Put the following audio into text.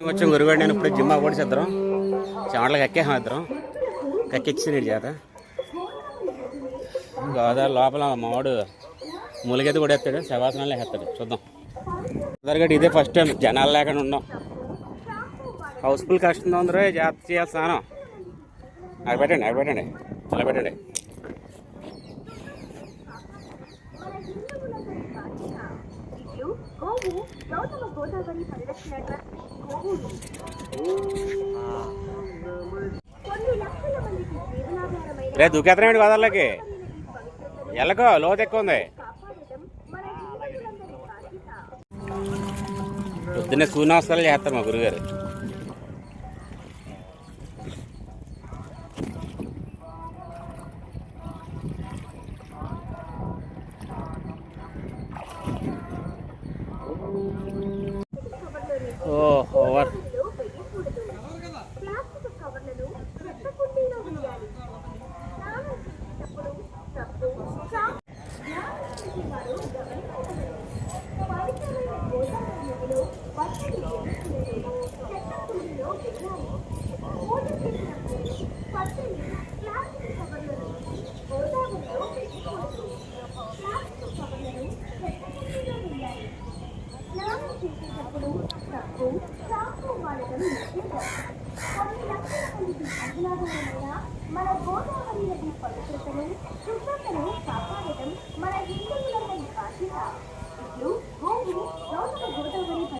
వచ్చాం గురుగాడు నేను ఇప్పుడు జిమ్ అవ్వడిసి ఇద్దరం చెమటలకు ఎక్కేసాం ఇద్దరం ఎక్కిచ్చి నీటి చేత గోదావరి లోపల మావాడు మూలిగైతే కూడా ఎత్తాడు శవాసనాలు వేస్తాడు చూద్దాం గడి ఇదే ఫస్ట్ టైం జనాలు లేకుండా ఉన్నాం హౌస్ఫుల్ కష్టం అందరూ జాగ్రత్త చేయాలి స్నానం అక్కడ పెట్టండి అలా పెట్టండి రే దూకేతనేమిటి గోదావరిలోకి ఎల్లకో లోతు ఎక్కువ ఉంది పొద్దున్నే సూర్య నమస్కారాలు చేస్తారు మా గురుగారు ఓవర్ మన గోదావరి నది పవిత్రతను శుభ్రతను కాపాడటం మన హిందువుల బాధ్యత.